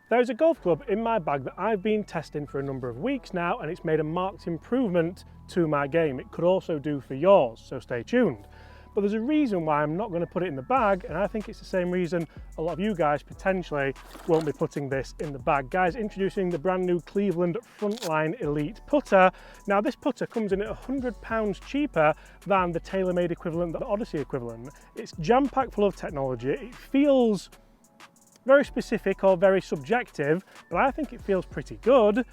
There's a golf club in my bag that I've been testing for a number of weeks now, and it's made a marked improvement to my game. It could also do for yours, so stay tuned. But there's a reason why I'm not going to put it in the bag, and I think it's the same reason a lot of you guys potentially won't be putting this in the bag. Guys, introducing the brand new Cleveland Frontline Elite putter. Now this putter comes in at £100 cheaper than the TaylorMade equivalent, the Odyssey equivalent. It's jam-packed full of technology. It feels very specific or very subjective, but I think it feels pretty good.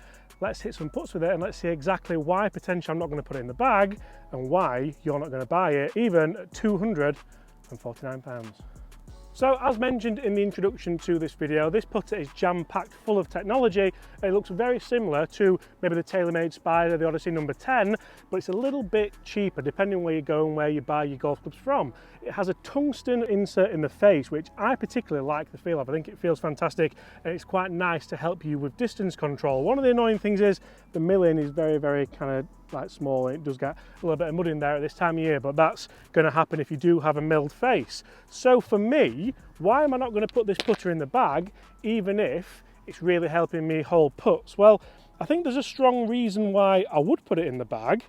Let's hit some putts with it and let's see exactly why potentially I'm not going to put it in the bag and why you're not going to buy it, even at £249. So as mentioned in the introduction to this video, this putter is jam-packed full of technology. It looks very similar to maybe the TaylorMade Spider, the Odyssey number 10, but it's a little bit cheaper depending on where you go and where you buy your golf clubs from. It has a tungsten insert in the face, which I particularly like the feel of. I think it feels fantastic and it's quite nice to help you with distance control. One of the annoying things is the milling is very, very kind of like small, and it does get a little bit of mud in there at this time of year, but that's going to happen if you do have a milled face. So for me, why am I not going to put this putter in the bag even if it's really helping me hold putts? Well, I think there's a strong reason why I would put it in the bag,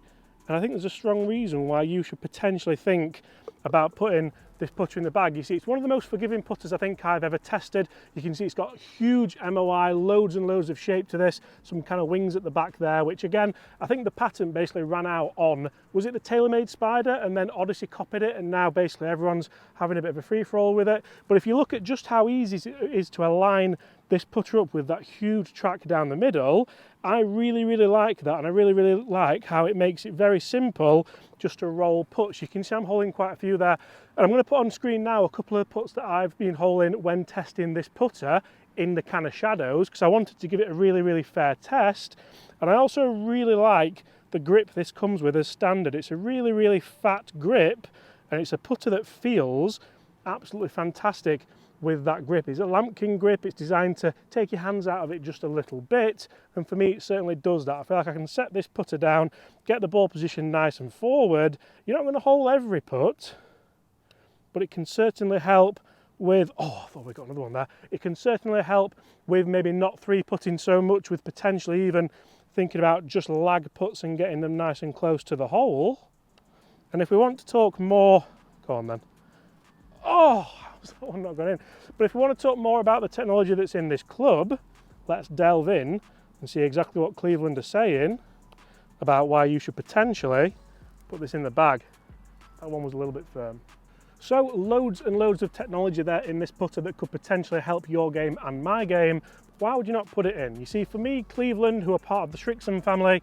and I think there's a strong reason why you should potentially think about putting this putter in the bag. You see, it's one of the most forgiving putters I think I've ever tested. You can see it's got huge MOI, loads and loads of shape to this, some kind of wings at the back there, which again, I think the patent basically ran out on, was it the TaylorMade Spider, and then Odyssey copied it, and now basically everyone's having a bit of a free-for-all with it. But if you look at just how easy it is to align this putter up with that huge track down the middle, I really, really like that, and I really, really like how it makes it very simple just to roll putts. You can see I'm holding quite a few there, and I'm going to put on screen now a couple of putts that I've been holding when testing this putter in the kind of shadows, because I wanted to give it a really, really fair test. And I also really like the grip this comes with as standard. It's a really, really fat grip, and it's a putter that feels absolutely fantastic with that grip. It's a Lamkin grip. It's designed to take your hands out of it just a little bit, and for me it certainly does that. I feel like I can set this putter down, get the ball position nice and forward. You're not going to hold every putt, but it can certainly help with, oh, I thought we got another one there. It can certainly help with maybe not three putting so much, with potentially even thinking about just lag putts and getting them nice and close to the hole. And if we want to talk more, go on then. Oh, that one not gone in. But if we want to talk more about the technology that's in this club, let's delve in and see exactly what Cleveland are saying about why you should potentially put this in the bag. That one was a little bit firm. So loads and loads of technology there in this putter that could potentially help your game and my game. Why would you not put it in? You see, for me, Cleveland, who are part of the Srixon family,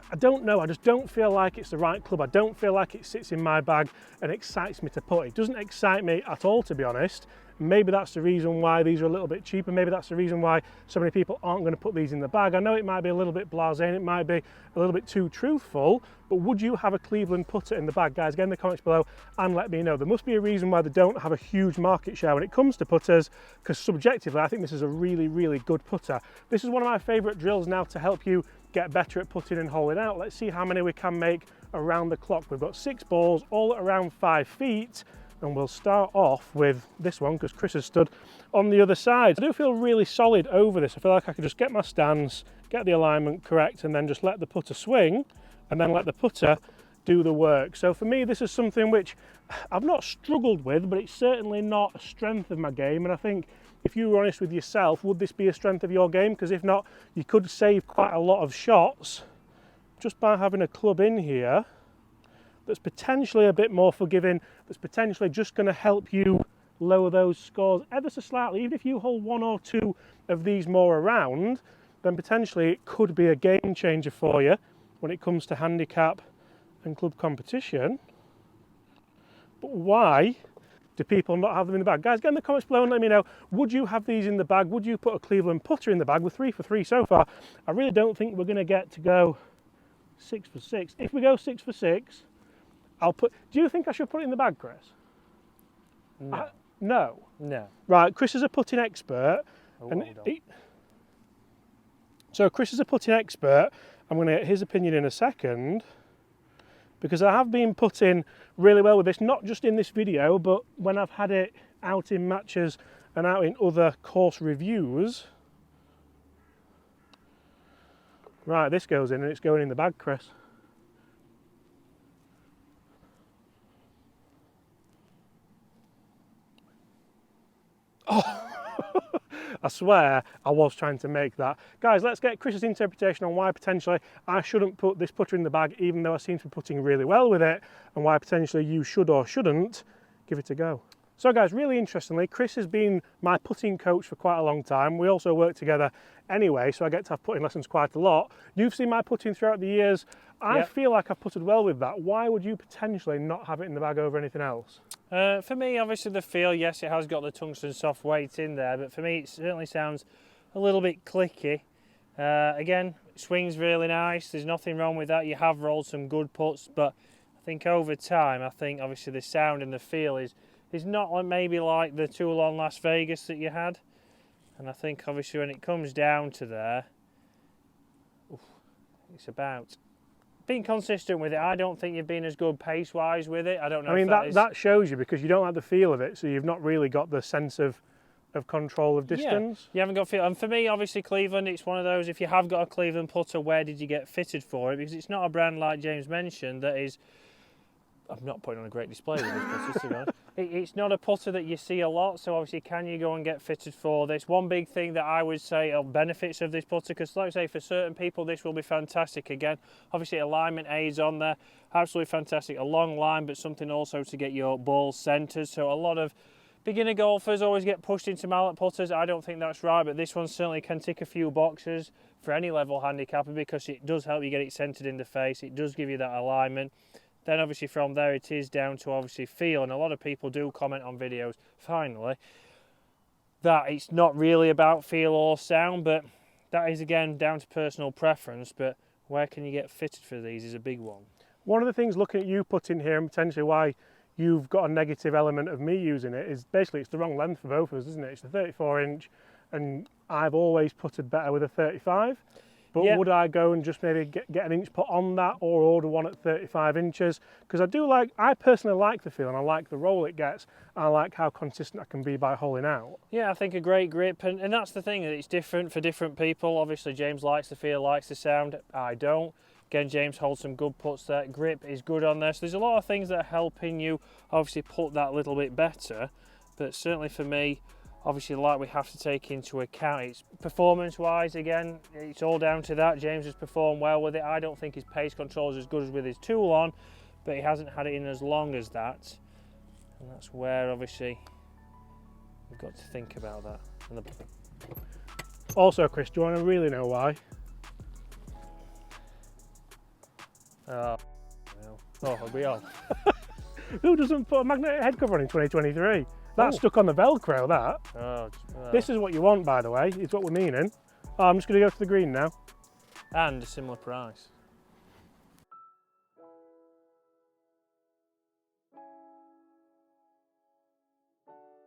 I don't know, I just don't feel like it's the right club. I don't feel like it sits in my bag and excites me to put. It doesn't excite me at all, to be honest. Maybe that's the reason why these are a little bit cheaper. Maybe that's the reason why so many people aren't going to put these in the bag. I know it might be a little bit blasé and it might be a little bit too truthful, but would you have a Cleveland putter in the bag? Guys, get in the comments below and let me know. There must be a reason why they don't have a huge market share when it comes to putters, because subjectively, I think this is a really, really good putter. This is one of my favourite drills now to help you get better at putting and holing out. Let's see how many we can make around the clock. We've got 6 balls, all at around 5 feet. And we'll start off with this one because Chris has stood on the other side. I do feel really solid over this. I feel like I could just get my stance, get the alignment correct, and then just let the putter swing and then let the putter do the work. So for me, this is something which I've not struggled with, but it's certainly not a strength of my game. And I think if you were honest with yourself, would this be a strength of your game? Because if not, you could save quite a lot of shots just by having a club in here that's potentially a bit more forgiving, that's potentially just going to help you lower those scores ever so slightly. Even if you hold 1 or 2 of these more around, then potentially it could be a game changer for you when it comes to handicap and club competition. But why do people not have them in the bag? Guys, get in the comments below and let me know, would you have these in the bag? Would you put a Cleveland putter in the bag? With 3 for 3 so far, I really don't think we're going to get to go 6 for 6. If we go 6 for 6, I'll put. Do you think I should put it in the bag, Chris? No. No. No. Right, Chris is a putting expert. Oh, And so Chris is a putting expert. I'm going to get his opinion in a second, because I have been putting really well with this, not just in this video, but when I've had it out in matches and out in other course reviews. Right, this goes in and it's going in the bag, Chris. Oh, I swear I was trying to make that. Guys, let's get Chris's interpretation on why potentially I shouldn't put this putter in the bag, even though I seem to be putting really well with it, and why potentially you should or shouldn't give it a go. So guys, really interestingly, Chris has been my putting coach for quite a long time. We also work together anyway, so I get to have putting lessons quite a lot. You've seen my putting throughout the years. I feel like I've putted well with that. Why would you potentially not have it in the bag over anything else? For me, obviously the feel, yes, it has got the tungsten soft weight in there, but for me it certainly sounds a little bit clicky. Again, it swings really nice. There's nothing wrong with that. You have rolled some good putts, but I think over time, obviously the sound and the feel is not like maybe like the Toulon Las Vegas that you had. And I think obviously when it comes down to there, it's about being consistent with it. I don't think you've been as good pace-wise with it. I don't know. I mean, that shows you, because you don't like the feel of it, so you've not really got the sense of control of distance. Yeah, you haven't got feel. And for me, obviously Cleveland, it's one of those, if you have got a Cleveland putter, where did you get fitted for it? Because it's not a brand like James mentioned that is, I'm not putting on a great display with this putter, to be honest. It's not a putter that you see a lot, so obviously can you go and get fitted for this? One big thing that I would say are benefits of this putter, because like I say, for certain people this will be fantastic. Again, obviously alignment aids on there, absolutely fantastic. A long line, but something also to get your ball centred. So a lot of beginner golfers always get pushed into mallet putters. I don't think that's right, but this one certainly can tick a few boxes for any level handicapper, because it does help you get it centred in the face. It does give you that alignment. Then obviously from there it is down to obviously feel, and a lot of people do comment on videos, finally, that it's not really about feel or sound, but that is again down to personal preference. But where can you get fitted for these is a big one. One of the things looking at you putting here, and potentially why you've got a negative element of me using it, is basically it's the wrong length for both of us, isn't it? It's the 34 inch, and I've always putted better with a 35. But would I go and just maybe get an inch put on that, or order one at 35 inches? Because I personally like the feel, and I like the roll it gets, and I like how consistent I can be by holing out. Yeah, I think a great grip, and that's the thing, that it's different for different people. Obviously James likes the feel, likes the sound, I don't. Again, James holds some good puts there, grip is good on there, so there's a lot of things that are helping you obviously put that little bit better. But certainly for me, obviously, like we have to take into account, it's performance-wise, again, it's all down to that. James has performed well with it. I don't think his pace control is as good as with his Toulon, but he hasn't had it in as long as that. And that's where, obviously, we've got to think about that. Also, Chris, do you want to really know why? Oh, are we on? Who doesn't put a magnetic head cover on in 2023? That's stuck on the Velcro, that. This is what you want, by the way, is what we're meaning. Oh, I'm just going to go to the green now. And a similar price.